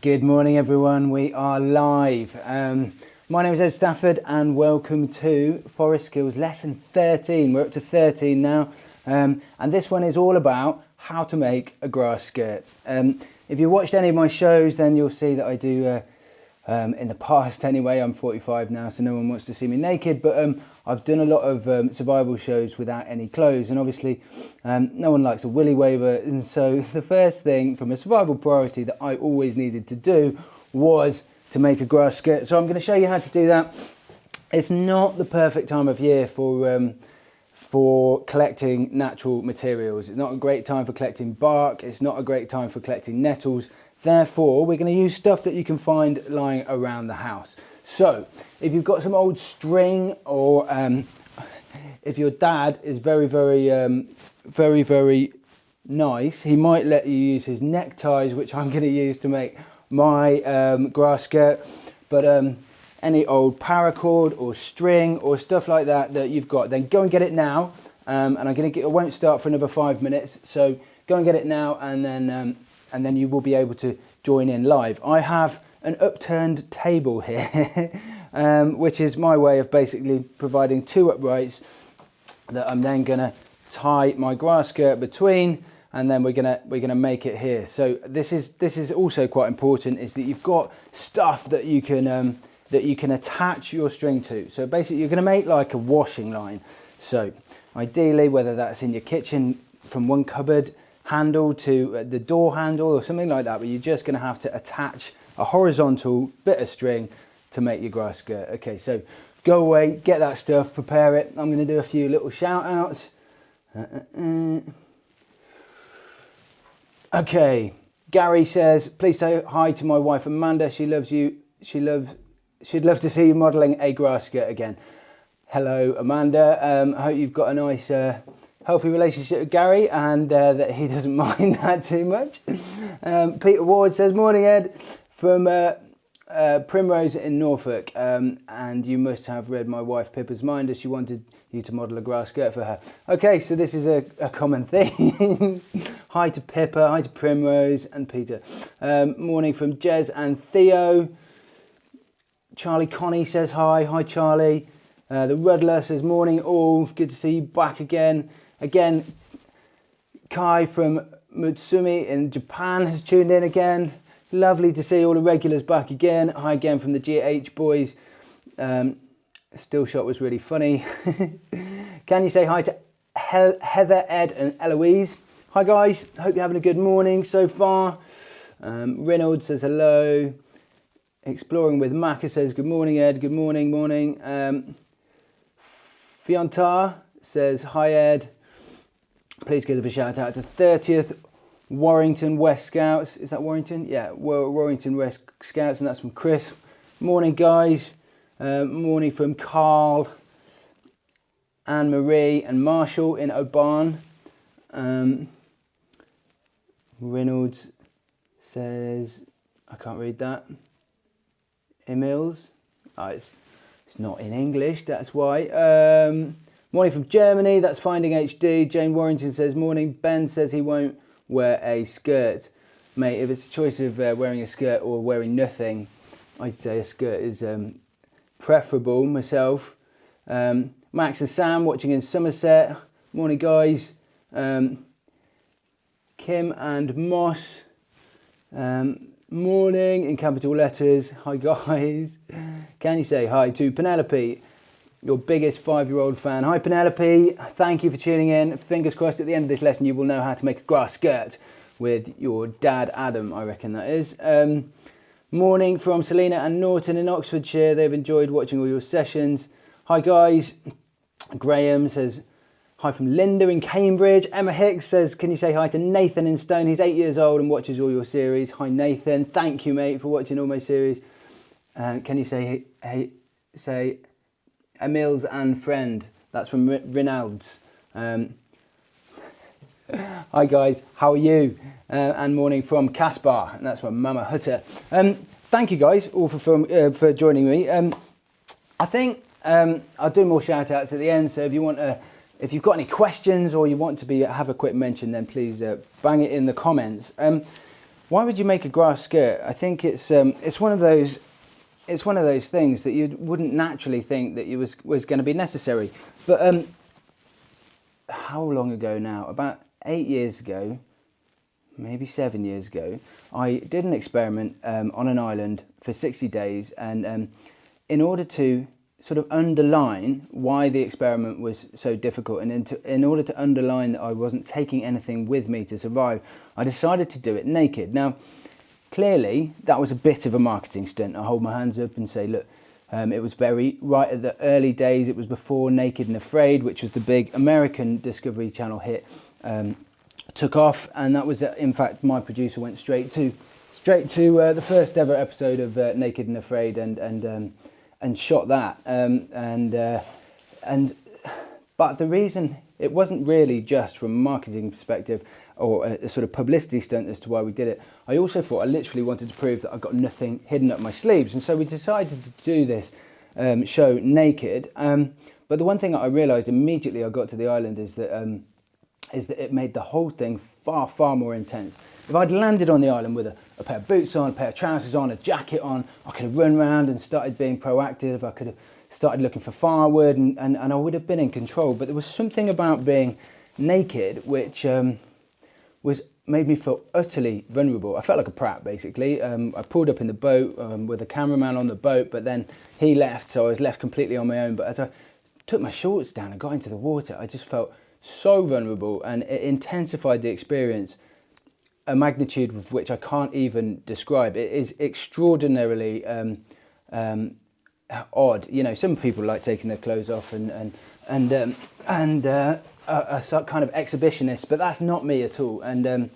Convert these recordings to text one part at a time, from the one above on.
Good morning everyone, we are live. My name is Ed Stafford and welcome to Forest Skills lesson 13. We're up to 13 now, and this one is all about how to make a grass skirt. If you watched any of my shows, then you'll see that I do, in the past anyway, I'm 45 now, so no one wants to see me naked, but I've done a lot of survival shows without any clothes, and obviously no one likes a willy waver, and so the first thing from a survival priority that I always needed to do was to make a grass skirt. So I'm going to show you how to do that. It's not the perfect time of year for collecting natural materials. It's not a great time for collecting bark, it's not a great time for collecting nettles. Therefore, we're going to use stuff that you can find lying around the house. So, if you've got some old string, or if your dad is very nice, he might let you use his neckties, which I'm going to use to make my grass skirt. But any old paracord or string or stuff like that that you've got, then go and get it now. And I won't start for another 5 minutes. So go and get it now, and then you will be able to join in live. I have an upturned table here, which is my way of basically providing two uprights that I'm then going to tie my grass skirt between, and then we're gonna make it here. So this is also quite important, is that you've got stuff that you can attach your string to. So basically you're going to make like a washing line. So ideally, whether that's in your kitchen from one cupboard handle to the door handle or something like that, but you're just going to have to attach a horizontal bit of string to make your grass skirt. Okay, so go away, get that stuff, prepare it. I'm going to do a few little shout outs. Okay, Gary says, please say hi to my wife Amanda, she loves you, she'd love to see you modelling a grass skirt again. Hello Amanda, I hope you've got a nice healthy relationship with Gary, and that he doesn't mind that too much. Peter Ward says, morning Ed, from Primrose in Norfolk, and you must have read my wife Pippa's mind as she wanted you to model a grass skirt for her. Okay, so this is a common thing. Hi to Pippa, hi to Primrose and Peter. Morning from Jez and Theo. Charlie Connie says hi Charlie. The Ruddler says, morning all, good to see you back again. Again, Kai from Mutsumi in Japan has tuned in again. Lovely to see all the regulars back again. Hi again from the GH boys. Still shot was really funny. Can you say hi to Heather, Ed and Eloise? Hi guys, hope you're having a good morning so far. Reynolds says hello. Exploring with Macca says good morning Ed, good morning. Fiontar says hi Ed. Please give a shout out to 30th Warrington West Scouts. Is that Warrington? Yeah, Warrington West Scouts, and that's from Chris. Morning guys. Morning from Carl, Anne Marie and Marshall in Oban. Reynolds says, I can't read that. Emils. Oh, it's not in English, that's why. Morning from Germany, that's Finding HD. Jane Warrington says, morning. Ben says he won't wear a skirt. Mate, if it's a choice of wearing a skirt or wearing nothing, I'd say a skirt is preferable myself. Max and Sam watching in Somerset. Morning guys. Kim and Moss. Morning in capital letters. Hi guys. Can you say hi to Penelope, your biggest 5-year-old fan? Hi Penelope, thank you for tuning in. Fingers crossed at the end of this lesson you will know how to make a grass skirt with your dad Adam, I reckon that is. Morning from Selena and Norton in Oxfordshire. They've enjoyed watching all your sessions. Hi guys. Graham says hi from Linda in Cambridge. Emma Hicks says, can you say hi to Nathan in Stone? He's 8 years old and watches all your series. Hi Nathan, thank you mate for watching all my series. Can you say Emils and friend? That's from Rinalds. Hi guys, how are you? And morning from Caspar, and that's from Mama Hutter. Thank you guys all for joining me. I think I'll do more shout outs at the end, so if you've got any questions or you want to have a quick mention, then please bang it in the comments. Why would you make a grass skirt? I think it's one of those things that you wouldn't naturally think that you was going to be necessary. But how long ago now? About 8 years ago, maybe 7 years ago, I did an experiment on an island for 60 days, and in order to sort of underline why the experiment was so difficult, and in order to underline that I wasn't taking anything with me to survive, I decided to do it naked. Now, clearly, that was a bit of a marketing stunt. I hold my hands up and say, look, it was right at the early days. It was before Naked and Afraid, which was the big American Discovery Channel hit, took off, and that was, in fact, my producer went straight to the first ever episode of Naked and Afraid, and shot that, but the reason it wasn't really just from a marketing perspective or a sort of publicity stunt as to why we did it. I also thought I literally wanted to prove that I've got nothing hidden up my sleeves, and so we decided to do this show naked. But the one thing that I realised immediately I got to the island is that it made the whole thing far more intense. If I'd landed on the island with a pair of boots on, a pair of trousers on, a jacket on, I could have run around and started being proactive. I could have started looking for firewood, and I would have been in control. But there was something about being naked which made me feel utterly vulnerable. I felt like a prat, basically. I pulled up in the boat with a cameraman on the boat, but then he left, so I was left completely on my own. But as I took my shorts down and got into the water, I just felt so vulnerable, and it intensified the experience, a magnitude of which I can't even describe. It is extraordinarily odd. You know, some people like taking their clothes off and are kind of exhibitionists, but that's not me at all. And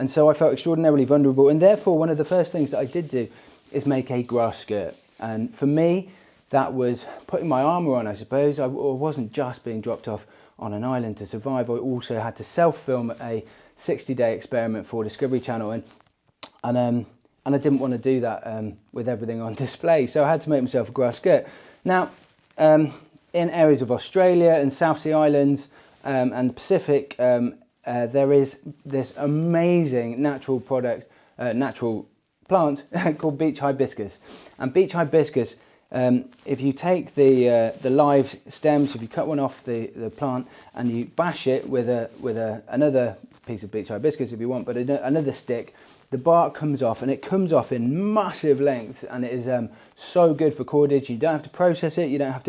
so I felt extraordinarily vulnerable, and therefore one of the first things that I did do is make a grass skirt. And for me, that was putting my armour on, I suppose. I wasn't just being dropped off on an island to survive. I also had to self-film a 60-day experiment for Discovery Channel, and I didn't want to do that with everything on display, so I had to make myself a grass skirt. Now, in areas of Australia and South Sea Islands and the Pacific, there is this amazing natural plant called beach hibiscus. And beach hibiscus, if you take the live stems, if you cut one off the plant and you bash it with another piece of beach hibiscus if you want, but another stick, the bark comes off, and it comes off in massive lengths, and it is so good for cordage. You don't have to process it, you don't have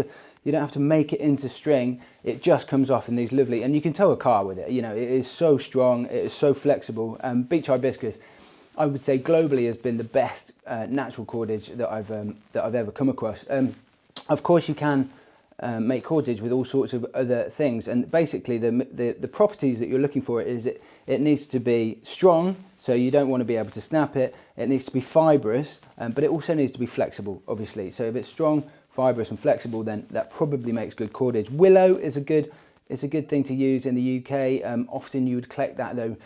to make it into string. It just comes off in these lovely, and you can tow a car with it. You know, it is so strong, it is so flexible. Beach hibiscus, I would say globally, has been the best natural cordage that I've ever come across. Of course, you can make cordage with all sorts of other things, and basically the properties that you're looking for is it needs to be strong, so you don't want to be able to snap it. It needs to be fibrous, but it also needs to be flexible, obviously. So if it's strong, fibrous and flexible, then that probably makes good cordage. Willow is a good thing to use in the UK. Often you would collect that though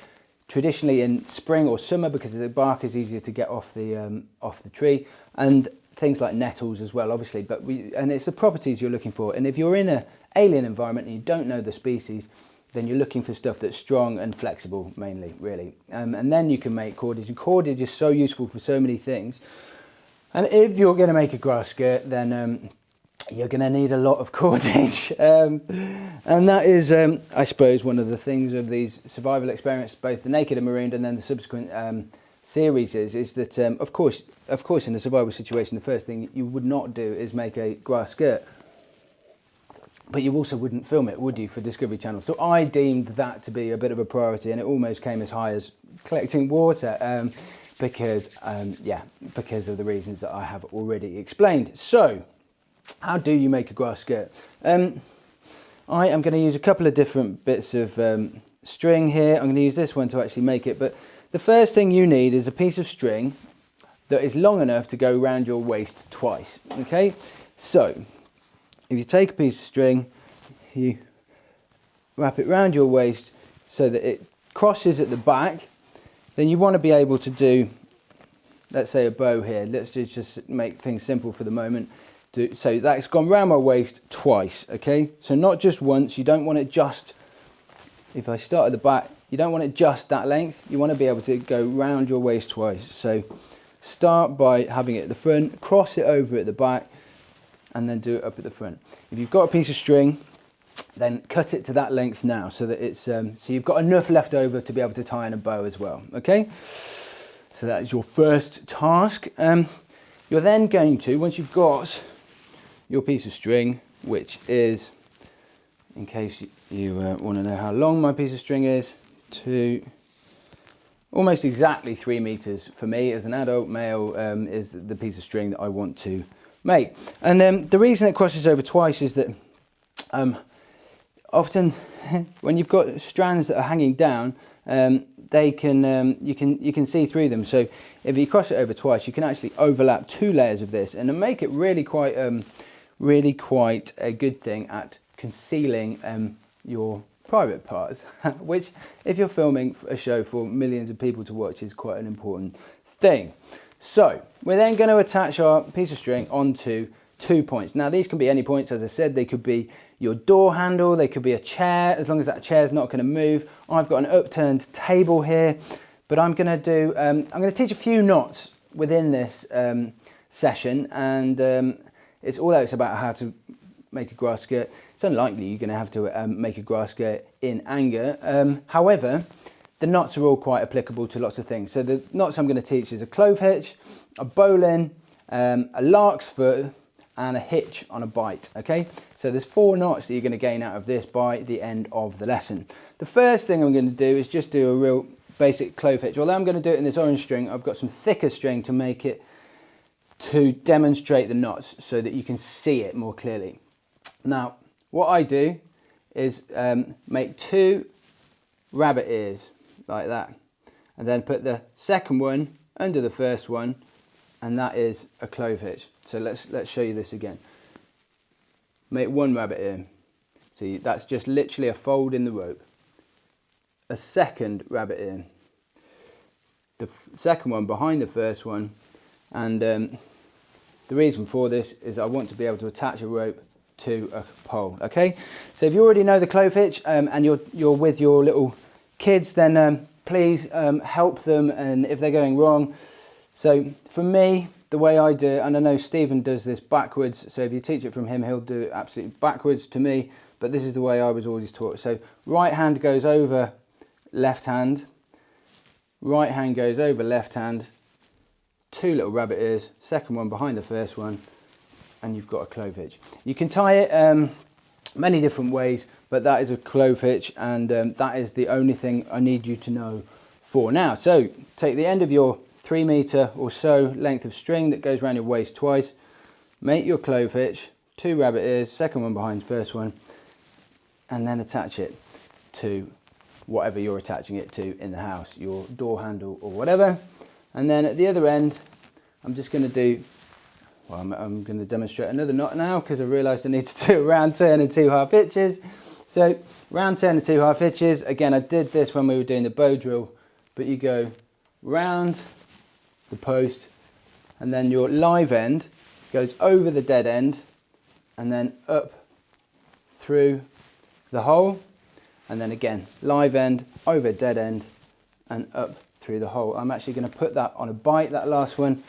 traditionally in spring or summer, because the bark is easier to get off the tree, and things like nettles as well, obviously. And it's the properties you're looking for. And if you're in an alien environment and you don't know the species, then you're looking for stuff that's strong and flexible, mainly, really. And then you can make cordage. And cordage is so useful for so many things. And if you're going to make a grass skirt, then you're going to need a lot of cordage. And that is, I suppose, one of the things of these survival experiments, both the Naked and Marooned and then the subsequent series, is that, of course, in a survival situation, the first thing you would not do is make a grass skirt. But you also wouldn't film it, would you, for Discovery Channel? So I deemed that to be a bit of a priority, and it almost came as high as collecting water, because of the reasons that I have already explained. So, how do you make a grass skirt? I am going to use a couple of different bits of string here. I'm going to use this one to actually make it, but the first thing you need is a piece of string that is long enough to go around your waist twice, okay? So, if you take a piece of string, you wrap it around your waist so that it crosses at the back, then you want to be able to do, let's say, a bow here. Let's just make things simple for the moment. So that's gone round my waist twice, okay? So not just once. You don't want it just, if I start at the back, you don't want it just that length. You want to be able to go round your waist twice. So start by having it at the front, cross it over at the back, and then do it up at the front. If you've got a piece of string, then cut it to that length now, so that it's so you've got enough left over to be able to tie in a bow as well. Okay, so that is your first task. You're then going to, once you've got your piece of string, which is, in case you want to know how long my piece of string is, to almost exactly 3 meters for me as an adult male is the piece of string that I want to make. And the reason it crosses over twice is that often when you've got strands that are hanging down, they can you can see through them. So if you cross it over twice, you can actually overlap 2 layers of this and make it really quite a good thing at concealing your private parts, which if you're filming a show for millions of people to watch is quite an important thing. So we're then going to attach our piece of string onto 2 points. Now these can be any points, as I said. They could be your door handle, they could be a chair, as long as that chair is not going to move. I've got an upturned table here, but I'm going to do I'm going to teach a few knots within this session, and it's about how to make a grass skirt. It's unlikely you're going to have to make a grass skirt in anger. However, the knots are all quite applicable to lots of things. So the knots I'm going to teach is a clove hitch, a bowline, a lark's foot, and a hitch on a bite. Okay, so there's 4 knots that you're going to gain out of this by the end of the lesson. The first thing I'm going to do is just do a real basic clove hitch. Although I'm going to do it in this orange string, I've got some thicker string to make it, to demonstrate the knots so that you can see it more clearly. Now what I do is make 2 rabbit ears like that, and then put the second one under the first one, and that is a clove hitch. So let's show you this again. Make 1 rabbit ear. See, that's just literally a fold in the rope. A second rabbit ear. The second one behind the first one, and the reason for this is I want to be able to attach a rope to a pole. Okay, so if you already know the clove hitch and you're with your little kids, then please help them, and if they're going wrong. So for me, the way I do it, and I know Stephen does this backwards, so if you teach it from him, he'll do it absolutely backwards to me, but this is the way I was always taught. So right hand goes over left hand, right hand goes over left hand, 2 little rabbit ears, second one behind the first one, and you've got a clove hitch. You can tie it many different ways, but that is a clove hitch, and that is the only thing I need you to know for now. So take the end of your 3 meter or so length of string that goes around your waist twice, make your clove hitch, 2 rabbit ears, second one behind first one, and then attach it to whatever you're attaching it to in the house, your door handle or whatever. And then at the other end, I'm just going to do, well, I'm going to demonstrate another knot now, because I realised I need to do a round turn and 2 half hitches. So round turn and 2 half hitches. Again, I did this when we were doing the bow drill, but you go round the post, and then your live end goes over the dead end, and then up through the hole, and then again live end over dead end and up through the hole. I'm actually going to put that on a bite, that last one,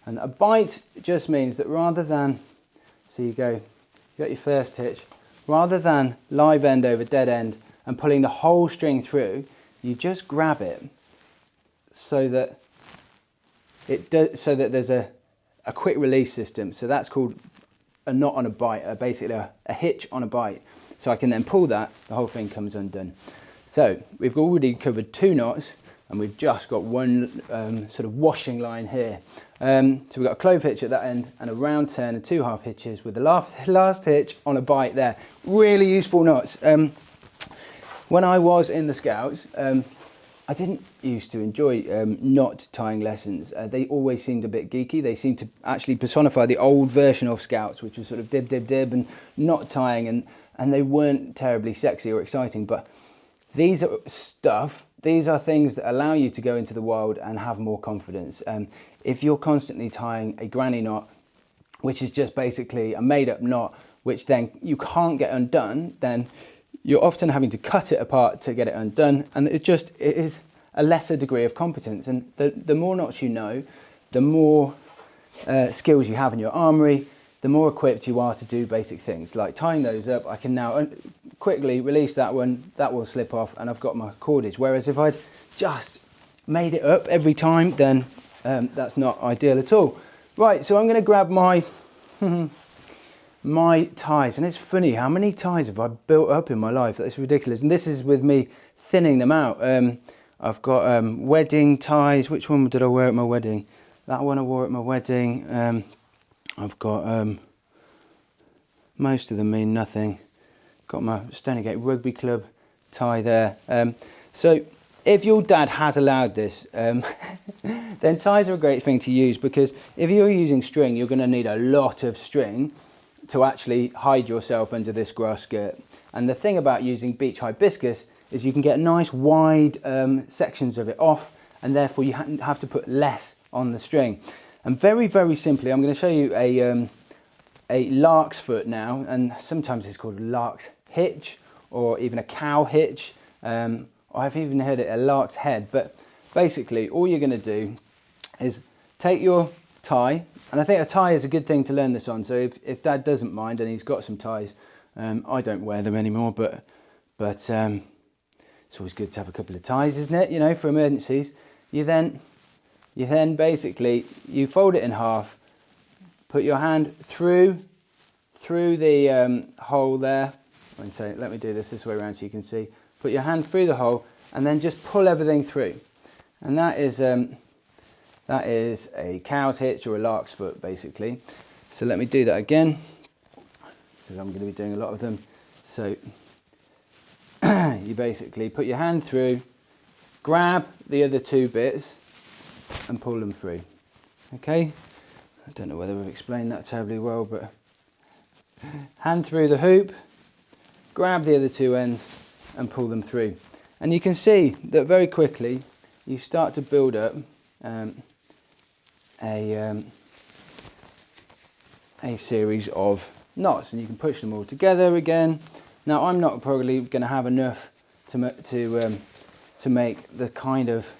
and a bite just means that rather than, so you got your first hitch, rather than live end over dead end and pulling the whole string through, you just grab it so that there's a quick release system. So that's called a knot on a bite, basically a hitch on a bite. So I can then pull that, the whole thing comes undone. So we've already covered 2 knots, and we've just got 1 sort of washing line here. So we've got a clove hitch at that end and a round turn and 2 half hitches with the last hitch on a bite there. Really useful knots. When I was in the Scouts, I didn't used to enjoy knot tying lessons. They always seemed a bit geeky. They seemed to actually personify the old version of Scouts, which was sort of dib, dib, dib and knot tying, and they weren't terribly sexy or exciting. But these are things that allow you to go into the wild and have more confidence. If you're constantly tying a granny knot, which is just basically a made-up knot, which then you can't get undone, then you're often having to cut it apart to get it undone, and it is a lesser degree of competence. And the more knots you know, the more skills you have in your armory, the more equipped you are to do basic things like tying those up. I can now quickly release that one, that will slip off, and I've got my cordage. Whereas if I'd just made it up every time, then that's not ideal at all. Right, so I'm going to grab my my ties, and it's funny how many ties have I built up in my life. That's ridiculous. And this is with me thinning them out. I've got wedding ties. Which one did I wear at my wedding? That one I wore at my wedding. I've got most of them mean nothing. Got my Stonygate Rugby Club tie there. So if your dad has allowed this, then ties are a great thing to use, because if you're using string, you're going to need a lot of string to actually hide yourself under this grass skirt. And the thing about using beech hibiscus is you can get nice wide sections of it off, and therefore you have to put less on the string. And very, very simply, I'm going to show you a lark's foot now, and sometimes it's called a lark's hitch, or even a cow hitch. I've even heard it a lark's head. But basically, all you're going to do is take your tie, and I think a tie is a good thing to learn this on. So if Dad doesn't mind and he's got some ties, I don't wear them anymore, but it's always good to have a couple of ties, isn't it? You know, for emergencies. You then basically, you fold it in half, put your hand through the hole there. Let me do this way around so you can see. Put your hand through the hole and then just pull everything through. And that is a cow's hitch or a lark's foot, basically. So let me do that again, because I'm going to be doing a lot of them. So you basically put your hand through, grab the other two bits, and pull them through. Okay, I don't know whether we've explained that terribly well, but hand through the hoop, grab the other two ends and pull them through. And you can see that very quickly you start to build up a series of knots, and you can push them all together again. Now I'm not probably going to have enough to make the kind of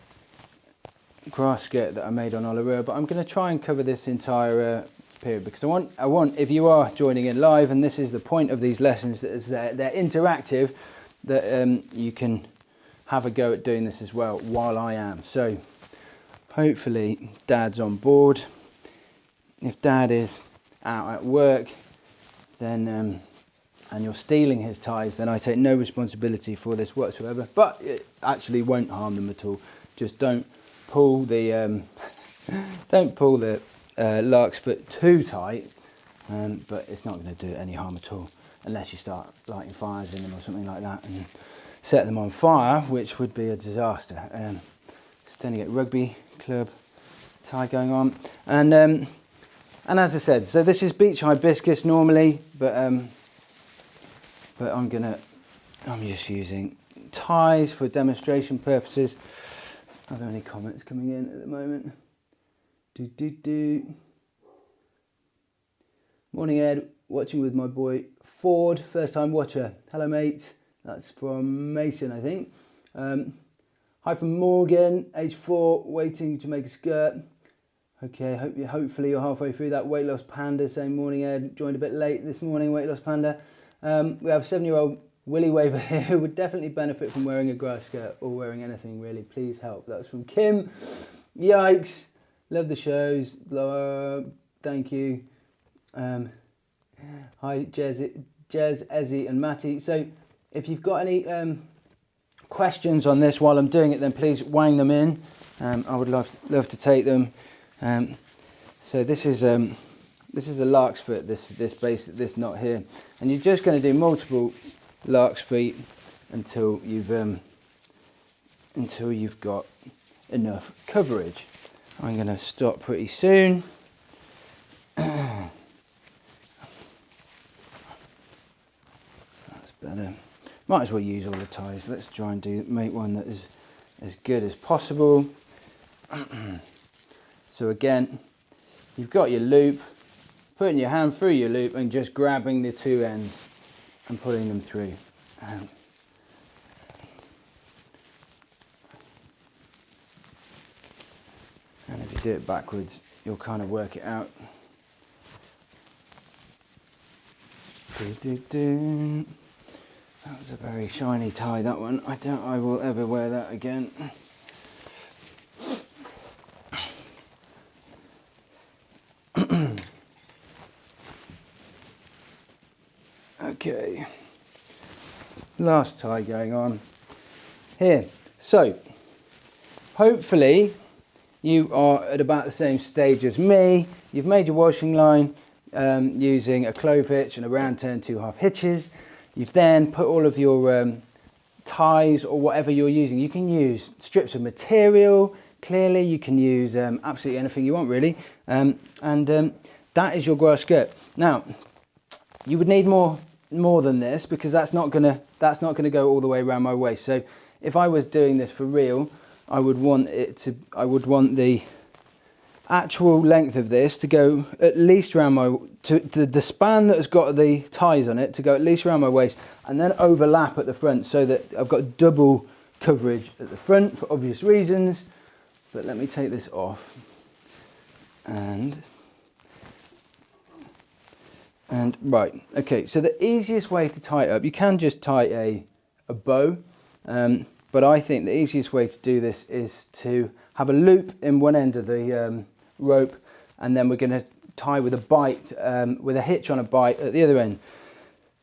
grass skirt that I made on Olarua, but I'm going to try and cover this entire period, because I want, if you are joining in live, and this is the point of these lessons, that is they're interactive, that you can have a go at doing this as well while I am. So hopefully Dad's on board. If Dad is out at work, then and you're stealing his ties, then I take no responsibility for this whatsoever, but it actually won't harm them at all. Just don't pull the lark's foot too tight, but it's not going to do any harm at all, unless you start lighting fires in them or something like that and set them on fire, which would be a disaster. Stonygate Rugby Club tie going on, and as I said, so this is beech hibiscus normally, but I'm just using ties for demonstration purposes. Are there any comments coming in at the moment? Morning Ed, watching with my boy Ford, first time watcher. Hello mate, that's from Mason I think. Hi from Morgan, age 4, waiting to make a skirt. Okay, hopefully you're halfway through that. Weight Loss Panda saying morning Ed, joined a bit late this morning, Weight Loss Panda. We have 7-year-old Willie Waver here who would definitely benefit from wearing a grass skirt or wearing anything really. Please help. That's from Kim. Yikes. Love the shows. Blah, thank you. Hi Jez, Ezzy and Matty. So if you've got any questions on this while I'm doing it, then please wang them in. I would love to take them. So this is a lark's foot, this knot here, and you're just going to do multiple lark's feet until you've got enough coverage. I'm going to stop pretty soon. That's better. Might as well use all the ties. Let's try and make one that is as good as possible. So again, you've got your loop, putting your hand through your loop and just grabbing the two ends and pulling them through. And if you do it backwards, you'll kind of work it out. That was a very shiny tie, that one. I doubt I will ever wear that again. Okay, last tie going on here. So hopefully you are at about the same stage as me. You've made your washing line using a clove hitch and a round turn 2/2 hitches. You've then put all of your ties or whatever you're using. You can use strips of material, clearly you can use absolutely anything you want really, and that is your grass skirt. Now you would need more than this, because that's not gonna go all the way around my waist. So if I was doing this for real, I would want the actual length of this to go at least around the span that has got the ties on it to go at least around my waist, and then overlap at the front so that I've got double coverage at the front for obvious reasons. But let me take this off, and right, okay, so the easiest way to tie it up, you can just tie a bow, but I think the easiest way to do this is to have a loop in one end of the rope, and then we're going to tie with a bite, with a hitch on a bite at the other end.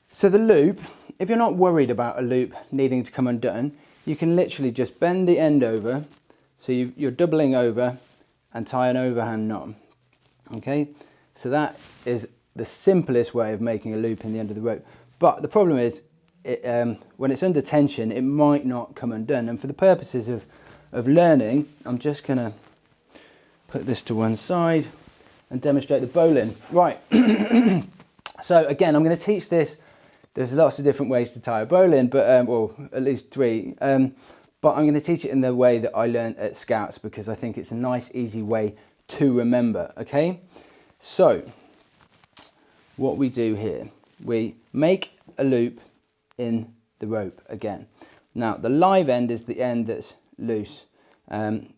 So the loop, if you're not worried about a loop needing to come undone, you can literally just bend the end over, so you're doubling over and tie an overhand knot. Okay, so that is the simplest way of making a loop in the end of the rope. But the problem is, when it's under tension, it might not come undone. And for the purposes of learning, I'm just going to put this to one side and demonstrate the bowline. Right, so again, I'm going to teach this. There's lots of different ways to tie a bowline, but well, at least 3. But I'm going to teach it in the way that I learned at Scouts, because I think it's a nice, easy way to remember. Okay, so what we do here, we make a loop in the rope again. Now the live end is the end that's loose, and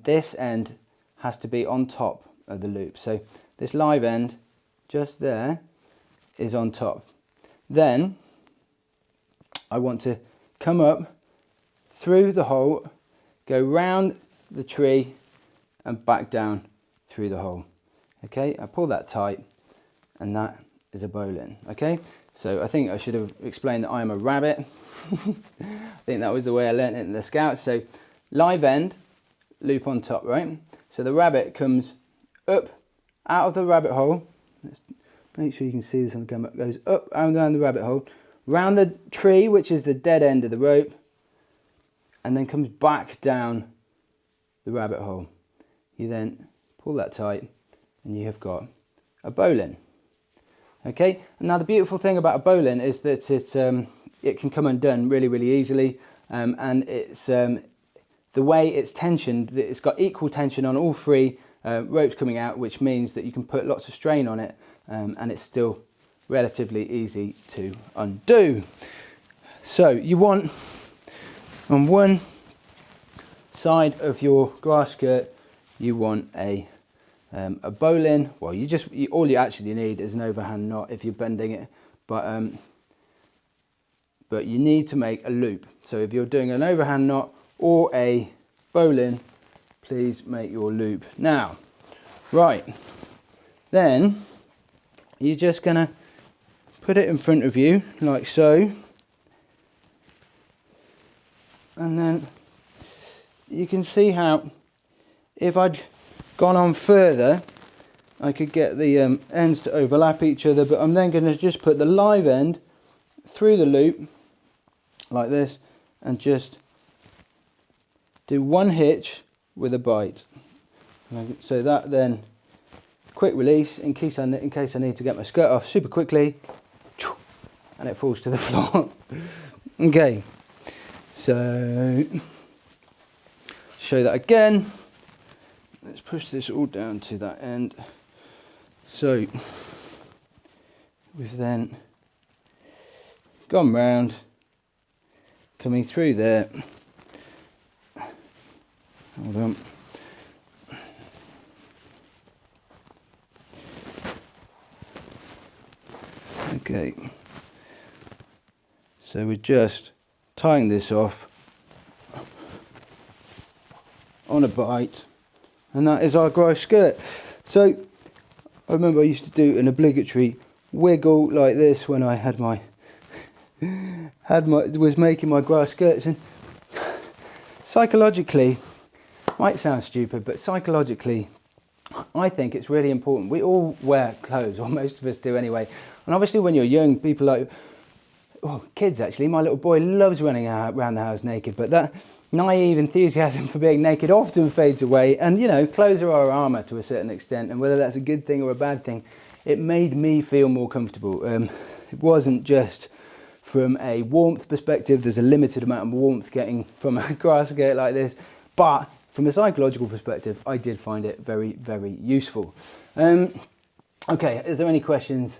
this end has to be on top of the loop. So this live end just there is on top. Then I want to come up through the hole, go round the tree and back down through the hole. Okay, I pull that tight, and that is a bowline. Okay, so I think I should have explained that I am a rabbit. I think that was the way I learnt it in the Scouts. So live end, loop on top, right? So the rabbit comes up out of the rabbit hole. Let's make sure you can see this on the camera. Goes up and down the rabbit hole, round the tree, which is the dead end of the rope, and then comes back down the rabbit hole. You then pull that tight, and you have got a bowline. Okay, and now the beautiful thing about a bowline is that it can come undone really, really easily, and it's the way it's tensioned, it's got equal tension on all 3 ropes coming out, which means that you can put lots of strain on it, and it's still relatively easy to undo. So you want, on one side of your grass skirt, you want a bowline. Well, all you actually need is an overhand knot if you're bending it, but you need to make a loop. So if you're doing an overhand knot or a bowline, please make your loop. Now, right, then you're just gonna put it in front of you like so, and then you can see how if I'd gone on further I could get the ends to overlap each other, but I'm then going to just put the live end through the loop like this and just do one hitch with a bite. So that then, quick release in case I need to get my skirt off super quickly, and it falls to the floor. Okay, so show that again. Let's push this all down to that end. So we've then gone round coming through there. Hold on. Okay, so we're just tying this off on a bite, and that is our grass skirt. So I remember I used to do an obligatory wiggle like this when I had my was making my grass skirts, and psychologically, might sound stupid, but psychologically I think it's really important. We all wear clothes, or most of us do anyway. And obviously when you're young, people like, oh, kids actually, my little boy loves running around the house naked, but that naive enthusiasm for being naked often fades away. And you know, clothes are our armour to a certain extent, and whether that's a good thing or a bad thing, it made me feel more comfortable. It wasn't just from a warmth perspective. There's a limited amount of warmth getting from a grass skirt like this, but from a psychological perspective, I did find it very, very useful. Okay, is there any questions?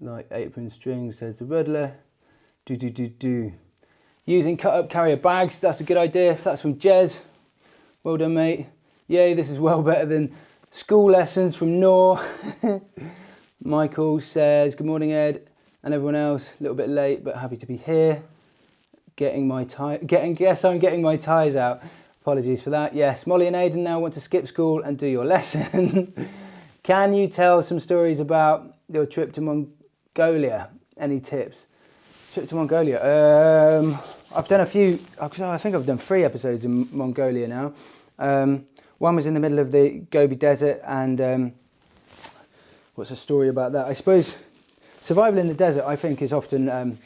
Like apron strings, says the Ruddler. Using cut-up carrier bags, that's a good idea. That's from Jez. Well done, mate. Yay, this is well better than school lessons from Noor. Michael says, good morning, Ed, and everyone else. A little bit late, but happy to be here. Guess I'm getting my ties out. Apologies for that. Yes, Molly and Aidan now want to skip school and do your lesson. Can you tell some stories about your trip to Mongolia? Any tips? Trip to Mongolia. I've done a few. I think I've done 3 episodes in Mongolia now. One was in the middle of the Gobi Desert, and what's the story about that? I suppose survival in the desert, I think, is often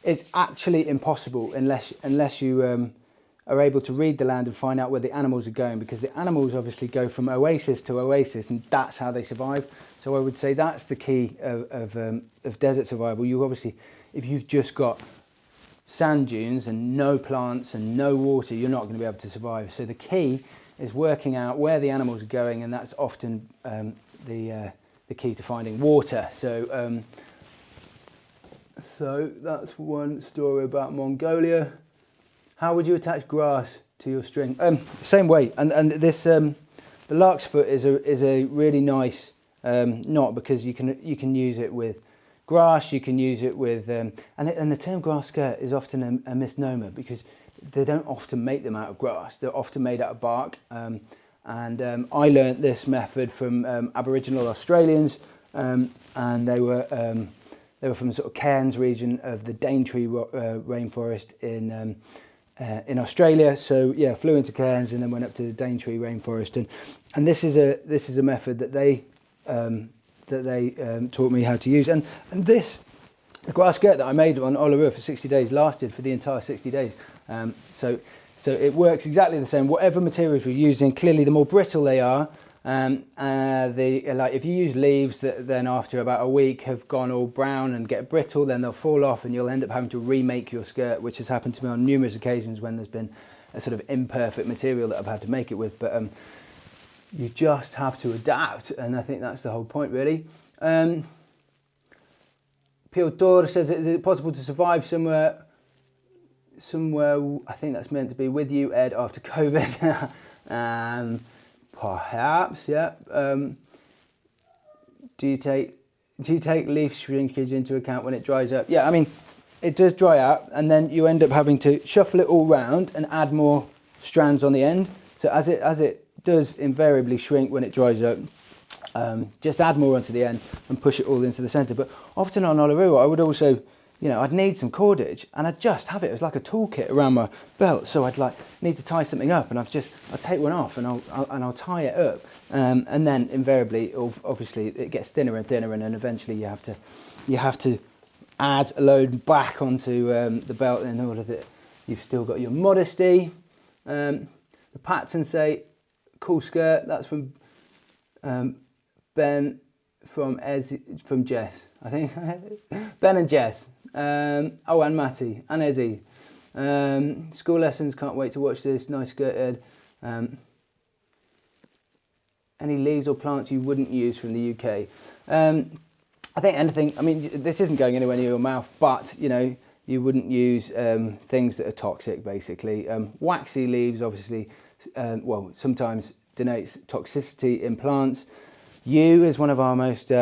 it's actually impossible unless you are able to read the land and find out where the animals are going, because the animals obviously go from oasis to oasis, and that's how they survive. So I would say that's the key of desert survival. You obviously, if you've just got sand dunes and no plants and no water, you're not going to be able to survive. So the key is working out where the animals are going, and that's often the key to finding water. So that's one story about Mongolia. How would you attach grass to your string? Same way, and this the lark's foot is a really nice knot, because you can use it with grass, you can use it with and the term grass skirt is often a misnomer, because they don't often make them out of grass. They're often made out of bark, and I learnt this method from Aboriginal Australians, and they were from the sort of Cairns region of the Daintree rainforest in Australia. So yeah, flew into Cairns and then went up to the Daintree rainforest, and this is a method that they taught me how to use, and the grass skirt that I made on Uluru for 60 days lasted for the entire 60 days. So it works exactly the same. Whatever materials you're using, clearly the more brittle they are, like if you use leaves that then after about a week have gone all brown and get brittle, then they'll fall off and you'll end up having to remake your skirt, which has happened to me on numerous occasions when there's been a sort of imperfect material that I've had to make it with. But you just have to adapt, and I think that's the whole point, really. Piotr says, is it possible to survive somewhere, I think that's meant to be with you, Ed, after COVID? Perhaps, yeah. Do you take leaf shrinkage into account when it dries up? Yeah, I mean, it does dry out, and then you end up having to shuffle it all round and add more strands on the end. So as it does invariably shrink when it dries up, just add more onto the end and push it all into the centre. But often on Uluru, I would also, I'd need some cordage, and I'd just have it as like a toolkit around my belt. So I'd need to tie something up, and I'll take one off and I'll tie it up, and then invariably, obviously, it gets thinner and thinner, and then eventually you have to add a load back onto the belt in order that you've still got your modesty. The Patson say, cool skirt. That's from Ben, from Jess, I think. Ben and Jess. And Matty and Ezzy. School lessons, can't wait to watch this. Nice skirt, Ed. Any leaves or plants you wouldn't use from the UK? I think anything, I mean, this isn't going anywhere near your mouth, but, you know, you wouldn't use things that are toxic, basically. Waxy leaves, obviously, well, sometimes denotes toxicity in plants. Yew is one of our most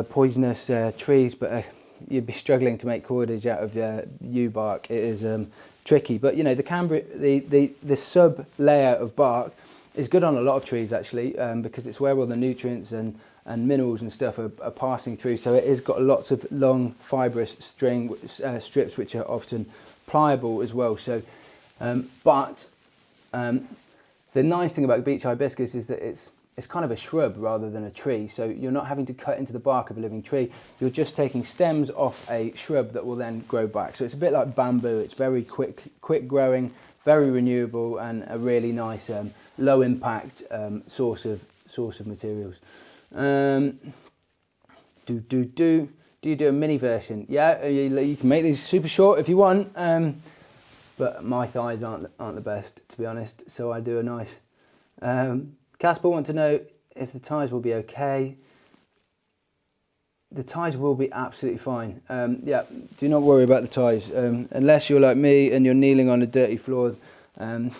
poisonous trees, but you'd be struggling to make cordage out of yew bark. It is tricky, but you know, the sub layer of bark is good on a lot of trees actually, because it's where all the nutrients and minerals and stuff are passing through. So it has got lots of long fibrous strips, which are often pliable as well. So, but the nice thing about beech hibiscus is that it's kind of a shrub rather than a tree. So you're not having to cut into the bark of a living tree. You're just taking stems off a shrub that will then grow back. So it's a bit like bamboo. It's very quick growing, very renewable, and a really nice low impact source of materials. Do you do a mini version? Yeah, you can make these super short if you want. But my thighs aren't the best, to be honest, so I do a nice... Casper wants to know if the ties will be okay. The ties will be absolutely fine. Yeah, do not worry about the ties. Unless you're like me and you're kneeling on a dirty floor and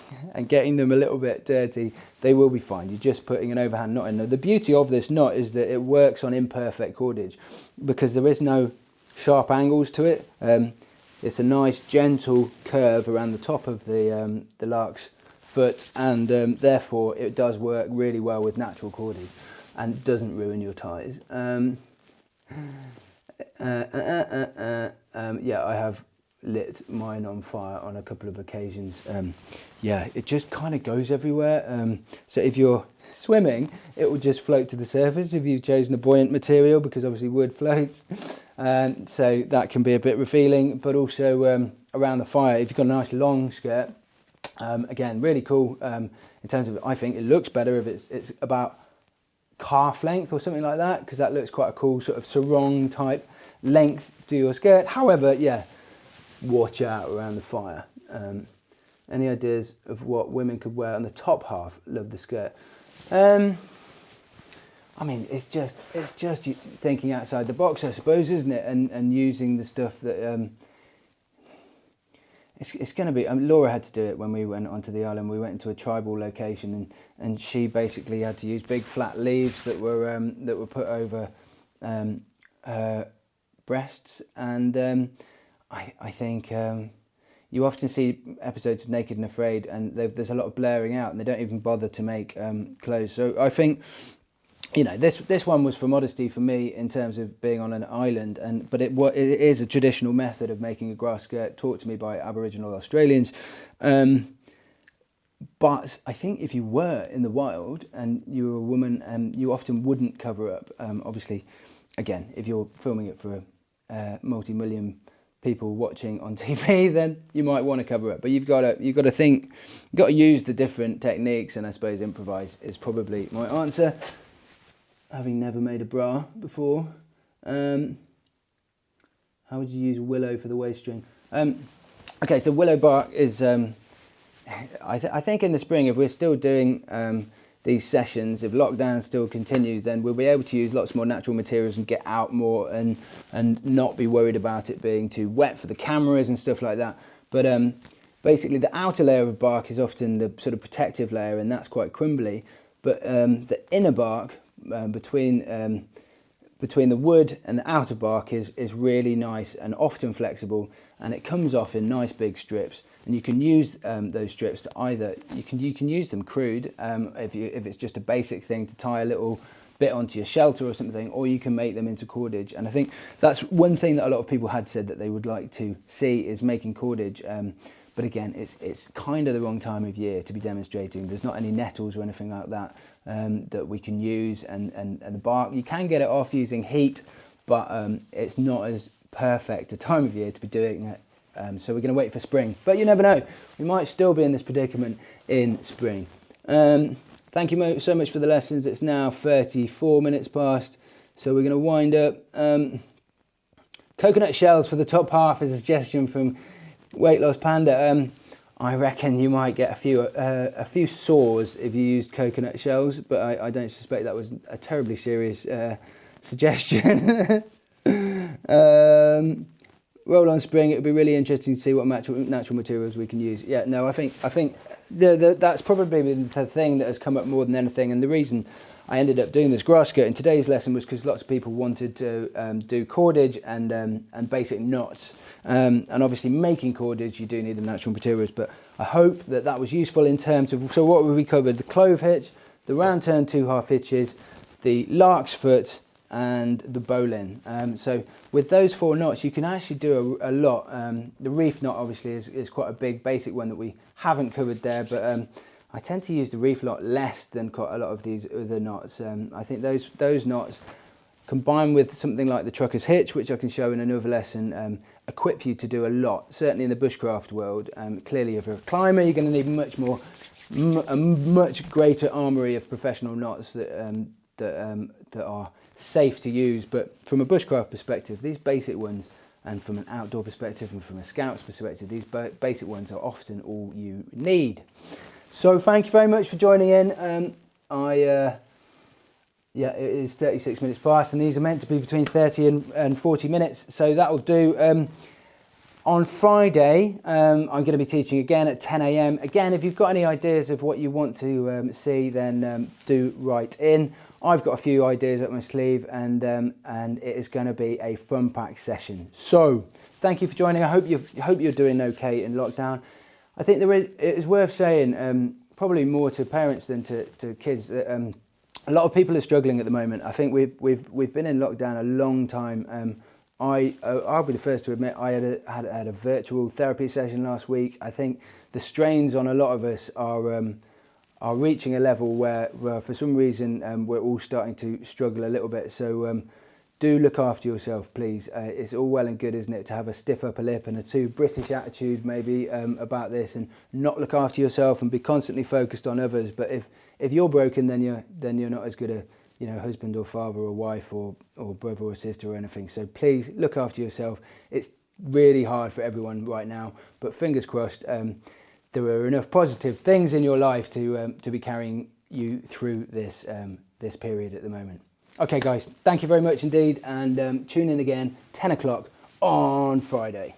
getting them a little bit dirty, they will be fine. You're just putting an overhand knot in there. The beauty of this knot is that it works on imperfect cordage because there is no sharp angles to it. It's a nice gentle curve around the top of the lark's foot, and therefore it does work really well with natural cordage and doesn't ruin your ties. Yeah, I have lit mine on fire on a couple of occasions. Yeah, it just kind of goes everywhere. So if you're swimming, it will just float to the surface if you've chosen a buoyant material, because obviously wood floats. So that can be a bit revealing, but also around the fire, if you've got a nice long skirt, again, really cool in terms of, I think it looks better if it's about calf length or something like that, because that looks quite a cool sort of sarong type length to your skirt. However, yeah, watch out around the fire. Any ideas of what women could wear on the top half? Love the skirt. I mean, it's just thinking outside the box, I suppose, isn't it? And using the stuff that it's going to be. Laura had to do it when we went onto the island. We went into a tribal location, and she basically had to use big flat leaves that were put over her breasts. And I think you often see episodes of Naked and Afraid, and there's a lot of blaring out, and they don't even bother to make clothes. So I think, you know, this one was for modesty for me in terms of being on an island, but it is a traditional method of making a grass skirt taught to me by Aboriginal Australians. But I think if you were in the wild and you were a woman, you often wouldn't cover up. Obviously, again, if you're filming it for multi-million people watching on TV, then you might want to cover up. But you've got to think, you've got to use the different techniques, and I suppose improvise is probably my answer. Having never made a bra before. How would you use willow for the waist string? Okay, so willow bark is, I think in the spring, if we're still doing these sessions, if lockdown still continues, then we'll be able to use lots more natural materials and get out more and not be worried about it being too wet for the cameras and stuff like that. But basically the outer layer of bark is often the sort of protective layer, and that's quite crumbly. But the inner bark, between the wood and the outer bark is really nice and often flexible, and it comes off in nice big strips, and you can use those strips to either you can use them crude if it's just a basic thing to tie a little bit onto your shelter or something, or you can make them into cordage. And I think that's one thing that a lot of people had said that they would like to see is making cordage. But again, it's kind of the wrong time of year to be demonstrating. There's not any nettles or anything like that that we can use, and the bark, you can get it off using heat, but it's not as perfect a time of year to be doing it. So we're going to wait for spring, but you never know. We might still be in this predicament in spring. Thank you so much for the lessons. It's now 34 minutes past, so we're going to wind up. Coconut shells for the top half is a suggestion from Weight Loss Panda. I reckon you might get a few sores if you used coconut shells, but I don't suspect that was a terribly serious suggestion. Roll on spring. It would be really interesting to see what natural materials we can use. Yeah, no, I think that's probably been the thing that has come up more than anything. And the reason I ended up doing this grass skirt in today's lesson was because lots of people wanted to do cordage and basic knots. And obviously making cordage, you do need the natural materials. But I hope that was useful in terms of, so what we covered: the clove hitch, the round turn 2/2 hitches, the lark's foot, and the bowline. So with those 4 knots, you can actually do a lot. The reef knot obviously is quite a big basic one that we haven't covered there, but I tend to use the reef knot less than quite a lot of these other knots. I think those knots, combined with something like the trucker's hitch, which I can show in another lesson, equip you to do a lot, certainly in the bushcraft world. Clearly, if you're a climber, you're going to need a much greater armoury of professional knots that are safe to use. But from a bushcraft perspective, these basic ones, and from an outdoor perspective and from a scout's perspective, these basic ones are often all you need. So thank you very much for joining in. Yeah, it is 36 minutes past, and these are meant to be between 30 and 40 minutes, so that'll do. On Friday, I'm going to be teaching again at 10 a.m. Again, if you've got any ideas of what you want to see, then do write in. I've got a few ideas up my sleeve, and it is going to be a fun packed session. So thank you for joining. I hope you're doing okay in lockdown. I think it is worth saying, probably more to parents than to kids, that a lot of people are struggling at the moment. I think we've been in lockdown a long time. I'll be the first to admit I had a virtual therapy session last week. I think the strains on a lot of us are reaching a level where for some reason we're all starting to struggle a little bit. So do look after yourself, please. It's all well and good, isn't it, to have a stiff upper lip and a too British attitude maybe about this, and not look after yourself and be constantly focused on others. But if you're broken, then you're not as good a husband or father or wife or brother or sister or anything. So please look after yourself. It's really hard for everyone right now, but fingers crossed there are enough positive things in your life to be carrying you through this period at the moment. Okay guys, thank you very much indeed, and tune in again 10 o'clock on Friday.